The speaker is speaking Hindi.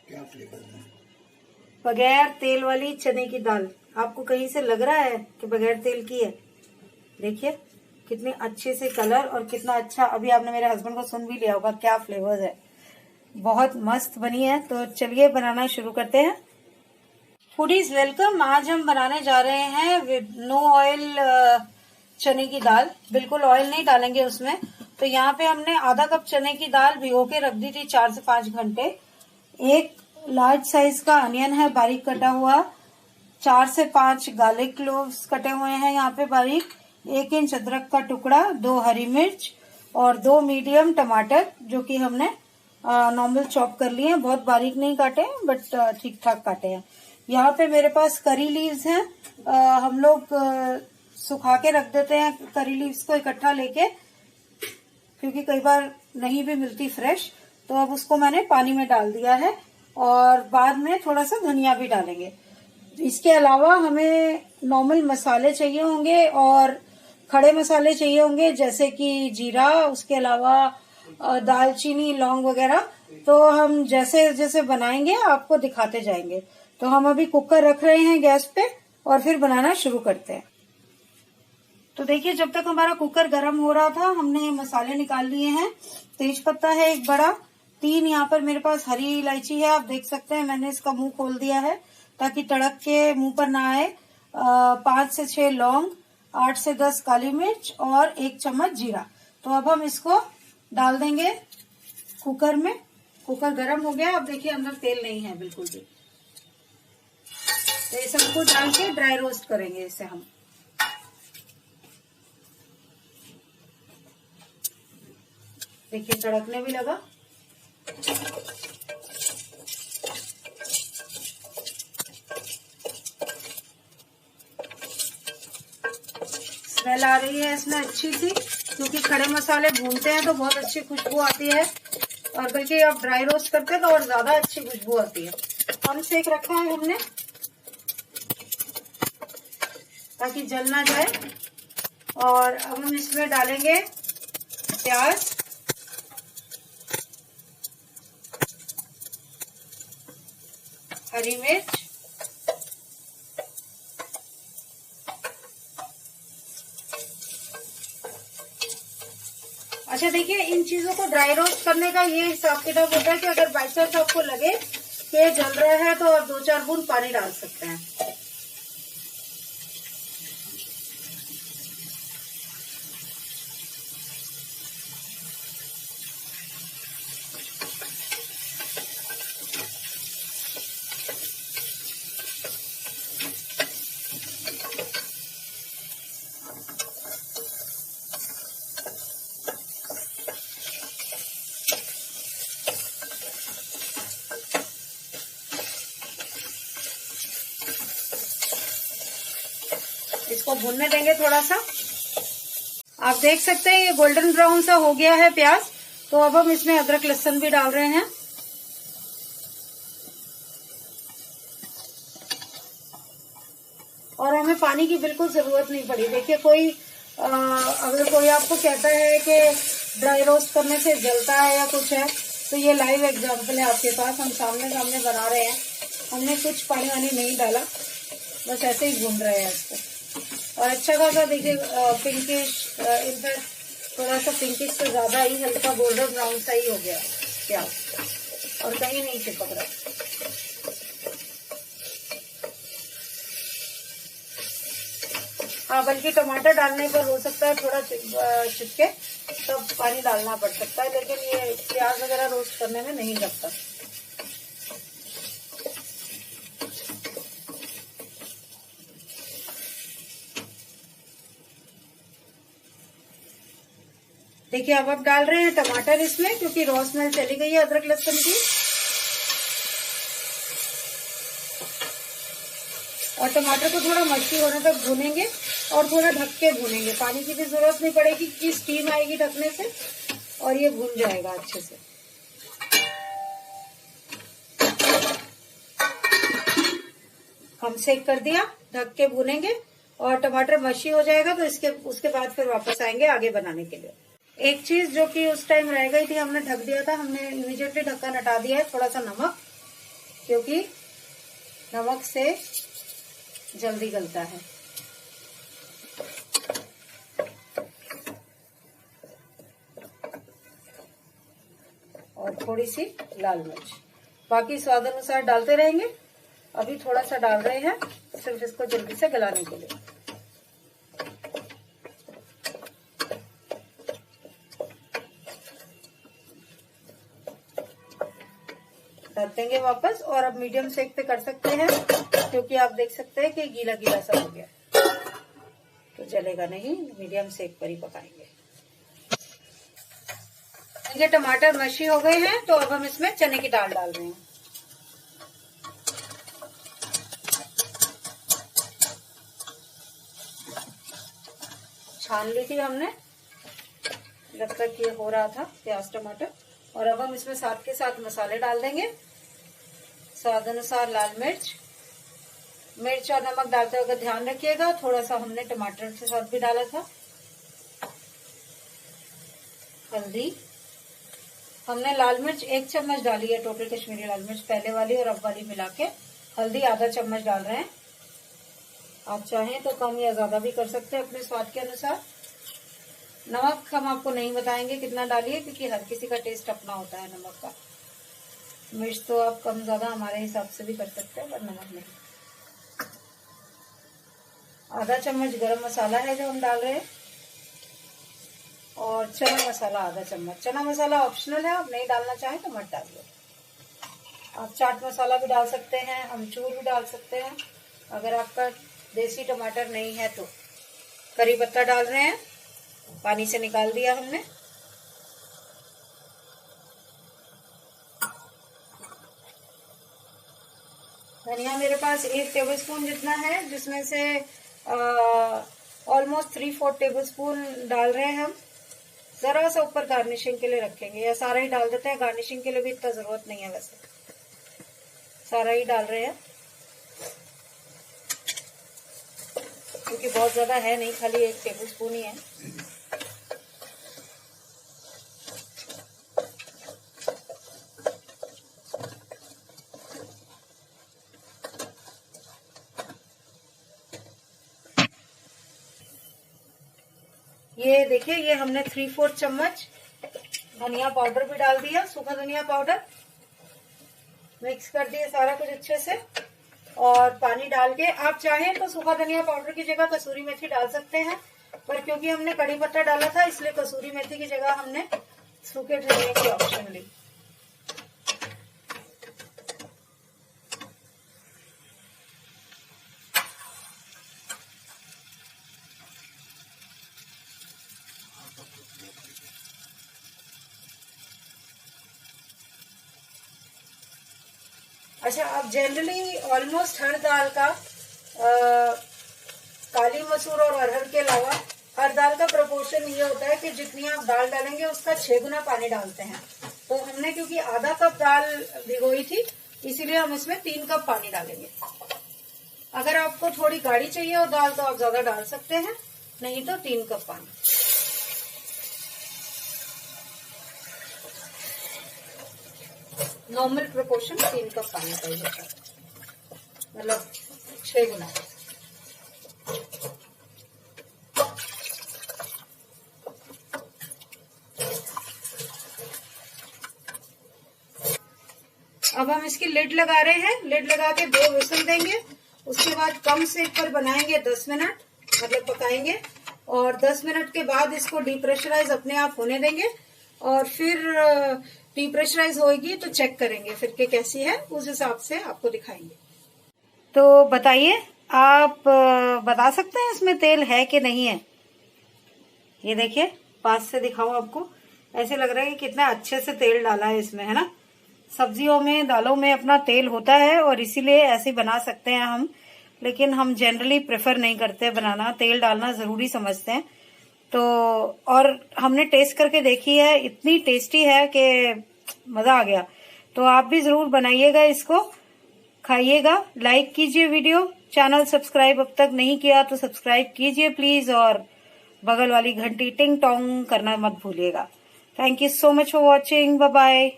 क्या फ्लेवर है? बगैर तेल वाली चने की दाल। आपको कहीं से लग रहा है कि बगैर तेल की है? देखिए कितने अच्छे से कलर और कितना अच्छा। अभी आपने मेरे हस्बैंड को सुन भी लिया होगा क्या फ्लेवर्स है। बहुत मस्त बनी है। तो चलिए बनाना शुरू करते हैं। Foodies welcome. आज हम बनाने जा रहे हैं विद नो ऑयल चने की दाल। बिल्कुल ऑयल नहीं डालेंगे उसमें। तो यहाँ पे हमने आधा कप चने की दाल भिगो के रख दी थी 4 से 5 घंटे। एक लार्ज साइज का अनियन है बारीक कटा हुआ। 4 से 5 गार्लिक क्लोव्स कटे हुए हैं यहाँ पे बारीक। 1 इंच अदरक का टुकड़ा, 2 हरी मिर्च और 2 मीडियम टमाटर जो कि हमने नॉर्मल चॉप कर लिए हैं। बहुत बारीक नहीं काटे हैं बट ठीक ठाक काटे हैं। यहाँ पे मेरे पास करी लीव्स हैं। हम लोग सुखा के रख देते हैं करी लीव्स को इकट्ठा लेके, क्योंकि कई बार नहीं भी मिलती फ्रेश। तो अब उसको मैंने पानी में डाल दिया है और बाद में थोड़ा सा धनिया भी डालेंगे। इसके अलावा हमें नॉर्मल मसाले चाहिए होंगे और खड़े मसाले चाहिए होंगे, जैसे कि जीरा, उसके अलावा दालचीनी, लौंग वगैरह। तो हम जैसे जैसे बनाएंगे आपको दिखाते जाएंगे। तो हम अभी कुकर रख रहे हैं गैस पे और फिर बनाना शुरू करते हैं। तो देखिए जब तक हमारा कुकर गर्म हो रहा था हमने मसाले निकाल लिए हैं। तेज पत्ता है 1 बड़ा, 3 यहाँ पर मेरे पास हरी इलायची है। आप देख सकते हैं मैंने इसका मुंह खोल दिया है ताकि तड़क के मुंह पर ना आए। 5 से 6 लौंग, 8 से 10 काली मिर्च और 1 चम्मच जीरा। तो अब हम इसको डाल देंगे कुकर में। कुकर गर्म हो गया। अब देखिए अंदर तेल नहीं है बिल्कुल भी। तो ये सबको डाल के ड्राई रोस्ट करेंगे इसे हम। देखिए तड़कने भी लगा। स्मेल आ रही है इसमें अच्छी सी, क्योंकि खड़े मसाले भूनते हैं तो बहुत अच्छी खुशबू आती है। और बल्कि आप ड्राई रोस्ट करते हैं तो और ज्यादा अच्छी खुशबू आती है। कम सेक रखा है हमने ताकि जल ना जाए। और अब हम इसमें डालेंगे प्याज, हरी मिर्च, अच्छा देखिए इन चीजों को ड्राई रोस्ट करने का ये हिसाब किताब होता है कि अगर बाई चांस आपको लगे कि जल रहा है तो आप 2-4 बूंद पानी डाल सकते हैं। इसको भूनने देंगे थोड़ा सा। आप देख सकते हैं ये गोल्डन ब्राउन सा हो गया है प्याज। तो अब हम इसमें अदरक लहसुन भी डाल रहे हैं। और हमें पानी की बिल्कुल जरूरत नहीं पड़ी। देखिए अगर कोई आपको कहता है कि ड्राई रोस्ट करने से जलता है या कुछ है, तो ये लाइव एग्जांपल है आपके पास। हम सामने सामने बना रहे हैं। हमने कुछ पानी वानी नहीं डाला, बस ऐसे ही भून रहे हैं इसको। और अच्छा खासा देखिए पिंकिश, इनफैक्ट थोड़ा सा पिंकिश से ज्यादा ही हल्का गोल्डन ब्राउन सा ही हो गया प्याज और कहीं नहीं चिपक रहा। हाँ, बल्कि टमाटर डालने पर हो सकता है थोड़ा चिपके, तब पानी डालना पड़ सकता है, लेकिन ये प्याज वगैरह रोस्ट करने में नहीं लगता। देखिए अब आप डाल रहे हैं टमाटर इसमें, क्योंकि रॉ स्मेल चली गई है अदरक लहसुन की। और टमाटर को थोड़ा मच्छी होने तक भूनेंगे और थोड़ा ढक के भूनेंगे। पानी की भी जरूरत नहीं पड़ेगी कि स्टीम आएगी ढकने से और ये भून जाएगा अच्छे से। हम सेक कर दिया, ढक के भूनेंगे और टमाटर मच्छी हो जाएगा तो उसके बाद फिर वापस आएंगे आगे बनाने के लिए। एक चीज जो कि उस टाइम रह गई थी, हमने ढक दिया था, हमने इमीडिएटली ढक्कन हटा दिया है। थोड़ा सा नमक क्योंकि नमक से जल्दी गलता है। और थोड़ी सी लाल मिर्च, बाकी स्वाद अनुसार डालते रहेंगे। अभी थोड़ा सा डाल रहे हैं सिर्फ इसको जल्दी से गलाने के लिए। ढक देंगे वापस, और अब मीडियम सेक पे कर सकते हैं, क्योंकि आप देख सकते हैं कि गीला गीला सा हो गया, तो जलेगा नहीं, मीडियम सेक पर ही पकाएंगे। ये टमाटर मशी हो गए हैं, तो अब हम इसमें चने की दाल डाल रहे हैं। छान ली थी हमने जब तक ये हो रहा था प्याज टमाटर। और अब हम इसमें साथ के साथ मसाले डाल देंगे। स्वाद अनुसार लाल मिर्च, मिर्च और नमक डालते वक्त ध्यान रखिएगा, थोड़ा सा हमने टमाटर के साथ भी डाला था। हल्दी, हमने लाल मिर्च 1 चम्मच डाली है, टोटल कश्मीरी लाल मिर्च पहले वाली और अब वाली मिला के। हल्दी आधा चम्मच डाल रहे हैं, आप चाहें तो कम या ज्यादा भी कर सकते हैं अपने स्वाद के अनुसार। नमक हम आपको नहीं बताएंगे कितना डालिए, क्योंकि हर किसी का टेस्ट अपना होता है नमक का। मिर्च तो आप कम ज्यादा हमारे हिसाब से भी कर सकते हैं, पर नमक नहीं। आधा चम्मच गरम मसाला है जो हम डाल रहे हैं, और चना मसाला आधा चम्मच। चना मसाला ऑप्शनल है, आप नहीं डालना चाहें तो मत डालिए। आप चाट मसाला भी डाल सकते हैं, अमचूर भी डाल सकते हैं, अगर आपका देसी टमाटर नहीं है तो। करी पत्ता डाल रहे हैं, पानी से निकाल दिया हमने। धनिया मेरे पास 1 टेबलस्पून जितना है, जिसमें से ऑलमोस्ट 3/4 टेबलस्पून डाल रहे हैं हम। जरा सा ऊपर गार्निशिंग के लिए रखेंगे, या सारा ही डाल देते हैं, गार्निशिंग के लिए भी इतना जरूरत नहीं है, वैसे सारा ही डाल रहे हैं, क्योंकि बहुत ज्यादा है नहीं, खाली 1 टेबलस्पून ही है। ये देखिए, ये हमने 3/4 चम्मच धनिया पाउडर भी डाल दिया, सूखा धनिया पाउडर। मिक्स कर दिए सारा कुछ अच्छे से, और पानी डाल के आप चाहें तो सूखा धनिया पाउडर की जगह कसूरी मेथी डाल सकते हैं, पर क्योंकि हमने कड़ी पत्ता डाला था इसलिए कसूरी मेथी की जगह हमने सूखे धनिया की ऑप्शन ली। अच्छा, अब जनरली ऑलमोस्ट हर दाल का काली मसूर और अरहर के अलावा हर दाल का प्रोपोर्शन ये होता है कि जितनी आप दाल डालेंगे उसका 6 गुना पानी डालते हैं। तो हमने क्योंकि आधा कप दाल भिगोई थी, इसीलिए हम इसमें 3 कप पानी डालेंगे। अगर आपको थोड़ी गाढ़ी चाहिए हो दाल तो आप ज्यादा डाल सकते हैं, नहीं तो 3 कप पानी। नॉर्मल प्रोपोर्शन 3 कप पानी का ही होता है, मतलब 6 गुना। अब हम इसकी लिड लगा रहे हैं, लिड लगा के 2 विसल देंगे। उसके बाद कम सेक पर बनाएंगे 10 मिनट, मतलब पकाएंगे, और 10 मिनट के बाद इसको डीप्रेशराइज अपने आप होने देंगे, और फिर डीप्रेशराइज होगी तो चेक करेंगे फिर के कैसी है, उस हिसाब से आपको दिखाएंगे। तो बताइए, आप बता सकते हैं इसमें तेल है कि नहीं है? ये देखिए, पास से दिखाऊं आपको, ऐसे लग रहा है कि कितना अच्छे से तेल डाला है इसमें, है ना। सब्जियों में, दालों में अपना तेल होता है और इसीलिए ऐसे बना सकते हैं हम, लेकिन हम जनरली प्रेफर नहीं करते बनाना, तेल डालना जरूरी समझते हैं। तो और हमने टेस्ट करके देखी है, इतनी टेस्टी है कि मजा आ गया। तो आप भी जरूर बनाइएगा, इसको खाइएगा। लाइक कीजिए वीडियो, चैनल सब्सक्राइब अब तक नहीं किया तो सब्सक्राइब कीजिए प्लीज, और बगल वाली घंटी टिंग टोंग करना मत भूलिएगा। Thank you so much for watching, bye bye.